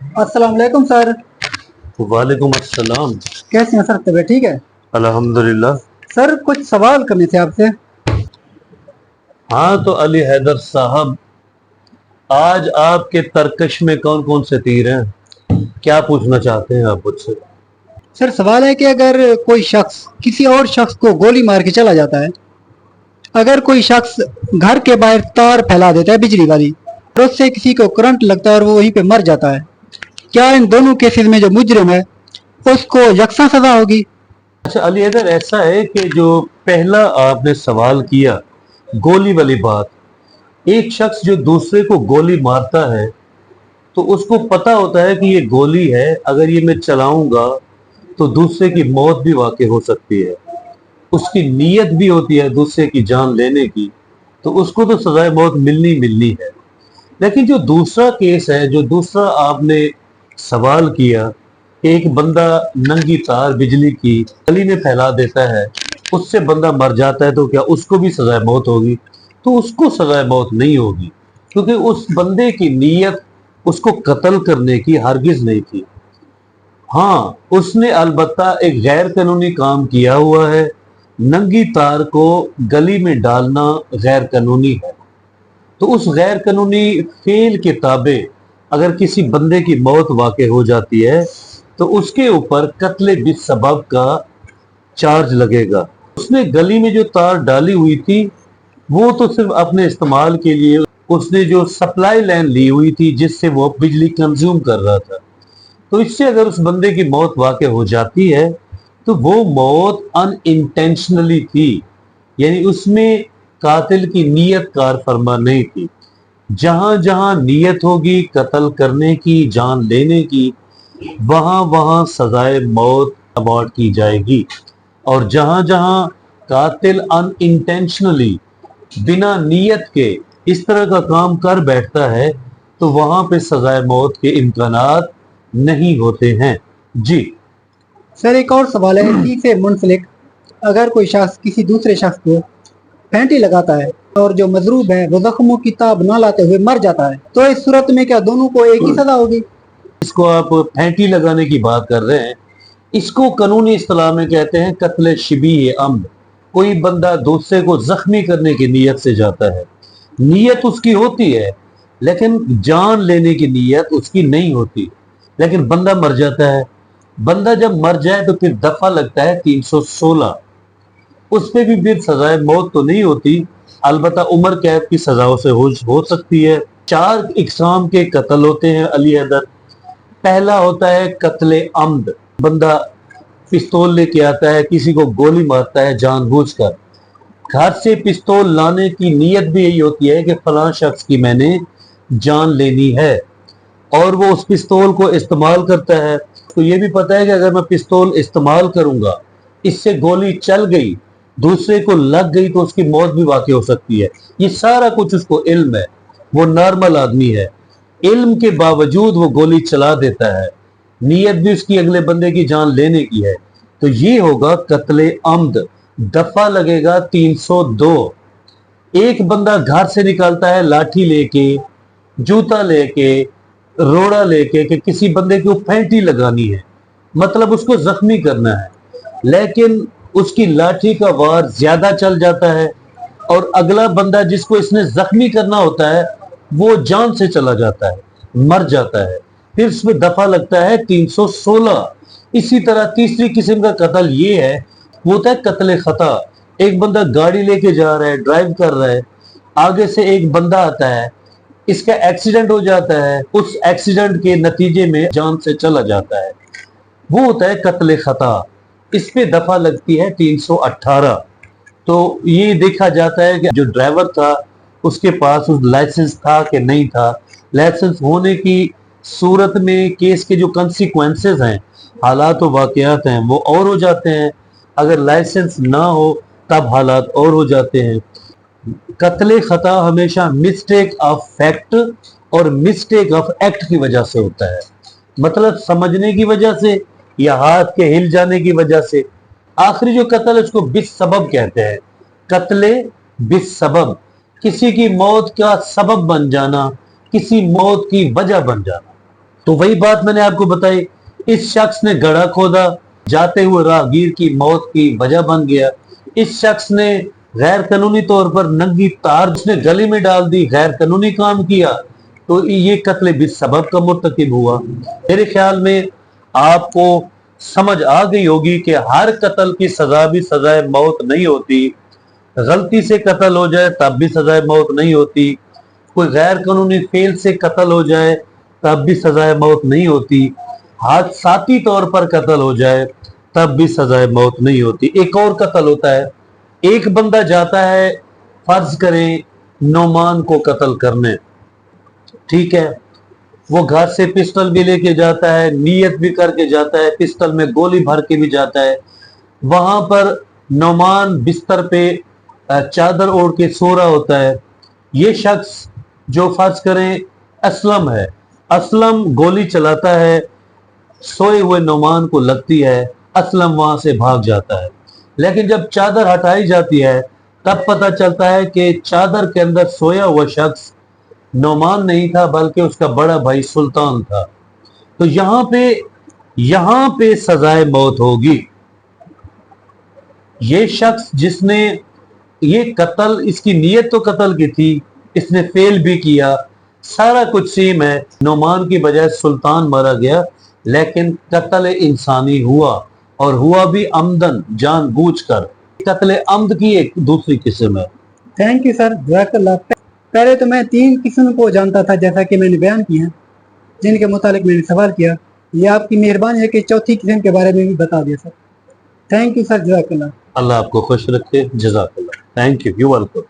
अस्सलाम वालेकुम सर। वालेकुम अस्सलाम। कैसे हैं सर? तबीयत ठीक है? अल्हम्दुलिल्लाह। सर कुछ सवाल करने थे आपसे। हाँ तो अली हैदर साहब, आज आपके तरकश में कौन कौन से तीर हैं? क्या पूछना चाहते हैं आप मुझसे? सर सवाल है कि अगर कोई शख्स किसी और शख्स को गोली मार के चला जाता है, अगर कोई शख्स घर के बाहर तार फैला देता है बिजली वाली, और उससे किसी को करंट लगता है और वो वहीं पे मर जाता है, क्या इन दोनों केसेस में जो मुजरिम है उसको यकसा सजा होगी? अच्छा अली हैदर, ऐसा है कि जो पहला आपने सवाल किया, गोली वाली बात, एक शख्स जो दूसरे को गोली मारता है तो उसको पता होता है कि ये गोली है, अगर ये मैं चलाऊंगा तो दूसरे की मौत भी वाकई हो सकती है। उसकी नीयत भी होती है दूसरे की जान लेने की, तो उसको तो सजाए मौत मिलनी मिलनी है। लेकिन जो दूसरा केस है, जो दूसरा आपने सवाल किया कि एक बंदा नंगी तार बिजली की गली में फैला देता है, उससे बंदा मर जाता है, तो क्या उसको भी सजाए मौत होगी? तो उसको सजाए मौत नहीं होगी, क्योंकि उस बंदे की नीयत उसको कत्ल करने की हरगिज नहीं थी। हाँ, उसने अलबत्ता एक गैर कानूनी काम किया हुआ है। नंगी तार को गली में डालना गैर कानूनी है, तो उस गैर कानूनी फेल के ताबे अगर किसी बंदे की मौत वाक़ई हो जाती है तो उसके ऊपर कत्ले बिस्सबब का चार्ज लगेगा। उसने गली में जो तार डाली हुई थी वो तो सिर्फ अपने इस्तेमाल के लिए, उसने जो सप्लाई लाइन ली हुई थी जिससे वो बिजली कंज्यूम कर रहा था, तो इससे अगर उस बंदे की मौत वाक़ई हो जाती है तो वो मौत अनइंटेंशनली थी, यानी उसमें कातिल की नीयत कार फरमा नहीं थी। जहां जहां नीयत होगी कत्ल करने की, जान लेने की, वहां वहां सजाए मौत अवार्ड की जाएगी। और जहां जहां कातिल अनइंटेंशनली, बिना नीयत के इस तरह का काम कर बैठता है, तो वहां पे सजाए मौत के इम्कानात नहीं होते हैं। जी। सर एक और सवाल है इसी से मुंसलिक, अगर कोई शख्स किसी दूसरे शख्स को फैंटी लगाता है और जो मजरूब है वो जख्मों की ताब ना लाते हुए मर जाता है, तो इस सूरत में क्या दोनों को एक ही सजा होगी? इसको आप फैंटी लगाने की बात कर रहे हैं, इसको कानूनी इस्तिलाह में कहते हैं कत्ल शिबी अम्द। कोई बंदा दूसरे को जख्मी करने की नीयत से जाता है, नीयत उसकी होती है लेकिन जान लेने की नीयत उसकी नहीं होती, लेकिन बंदा मर जाता है। बंदा जब मर जाए तो फिर दफा लगता है 316, उस पे भी फिर सजाए मौत तो नहीं होती, अलबत्ता उम्र कैद की सजाओं से हो सकती है। चार इकसाम के कत्ल होते हैं अली हैदर। पहला होता है कत्ले अम्द, बंदा पिस्तौल लेके आता है, किसी को गोली मारता है जानबूझकर। घर से पिस्तौल लाने की नीयत भी यही होती है कि फलां शख्स की मैंने जान लेनी है, और वो उस पिस्तौल को इस्तेमाल करता है, तो ये भी पता है कि अगर मैं पिस्तौल इस्तेमाल करूंगा, इससे गोली चल गई, दूसरे को लग गई, तो उसकी मौत भी वाकई हो सकती है। ये सारा कुछ उसको इल्म है, वो नॉर्मल आदमी है, इल्म के बावजूद वो गोली चला देता है, नीयत भी उसकी अगले बंदे की जान लेने की है, तो ये होगा कत्ले अम्द। दफा लगेगा 302। एक बंदा घर से निकलता है लाठी लेके, जूता लेके, रोड़ा लेके, कि किसी बंदे को फैंटी लगानी है, मतलब उसको जख्मी करना है, लेकिन उसकी लाठी का वार ज्यादा चल जाता है और अगला बंदा जिसको इसने जख्मी करना होता है वो जान से चला जाता है, मर जाता है, फिर उसमें दफा लगता है 316। इसी तरह तीसरी किस्म का कत्ल ये है, वो होता है कत्ले खता। एक बंदा गाड़ी लेके जा रहा है, ड्राइव कर रहा है, आगे से एक बंदा आता है, इसका एक्सीडेंट हो जाता है, उस एक्सीडेंट के नतीजे में जान से चला जाता है, वो होता है कत्ले खता। इस पे दफा लगती है 318। तो ये देखा जाता है कि जो ड्राइवर था उसके पास उस लाइसेंस था कि नहीं था। लाइसेंस होने की सूरत में केस के जो कंसिक्वेंसेस हैं, हालात व वाकयात हैं, वो और हो जाते हैं, अगर लाइसेंस ना हो तब हालात और हो जाते हैं। कत्ले खता हमेशा मिस्टेक ऑफ फैक्ट और मिस्टेक ऑफ एक्ट की वजह से होता है, मतलब समझने की वजह से या हाथ के हिल जाने की वजह से। आखिरी जो कत्ल है उसको बिस सबब कहते हैं, कत्ले बिस सबब, किसी की मौत का सबब बन जाना, किसी मौत की वजह बन जाना। तो वही बात मैंने आपको बताई, इस शख्स ने गड्ढा खोदा, जाते हुए राहगीर की मौत की वजह बन गया। इस शख्स ने गैर कानूनी तौर पर नंगी तार उसने गली में डाल दी, गैर कानूनी काम किया, तो ये कत्ल बिस्सबब का मुर्तकिब हुआ। मेरे ख्याल में आपको समझ आ गई होगी कि हर कत्ल की सजा भी सजाए मौत नहीं होती, गलती से कत्ल हो जाए तब भी सजाए मौत नहीं होती, कोई गैर कानूनी फेल से कत्ल हो जाए तब भी सजाए मौत नहीं होती, हादसाती तौर पर कत्ल हो जाए तब भी सजाए मौत नहीं होती। एक और कत्ल होता है, एक बंदा जाता है फर्ज करें नौमान को कत्ल करने, ठीक है, वो घर से पिस्टल भी लेके जाता है, नियत भी करके जाता है, पिस्टल में गोली भर के भी जाता है। वहां पर नौमान बिस्तर पे चादर ओढ़ के सो रहा होता है। ये शख्स जो फर्ज करें असलम है, असलम गोली चलाता है, सोए हुए नौमान को लगती है, असलम वहां से भाग जाता है। लेकिन जब चादर हटाई जाती है तब पता चलता है कि चादर के अंदर सोया हुआ शख्स नौमान नहीं था बल्कि उसका बड़ा भाई सुल्तान था। तो यहां पे सजाए मौत होगी। ये शख्स जिसने ये कत्ल, इसकी नीयत तो कत्ल की थी, इसने फेल भी किया, सारा कुछ सेम है, नौमान की बजाय सुल्तान मारा गया, लेकिन कत्ल इंसानी हुआ और हुआ भी अमदन, जानबूझकर। कत्ल अमद की एक दूसरी किस्म है। थैंक यू सर, जज़ाकल्लाह। पहले तो मैं 3 किस्म को जानता था जैसा कि मैंने बयान किया, जिनके मुतालिक मैंने सवाल किया। ये आपकी मेहरबानी है कि चौथी किस्म के बारे में भी बता दिया सर। थैंक यू सर, जज़ाकल्लाह। अल्लाह आपको खुश रखे, जज़ाकल्लाह। Thank you, you welcome.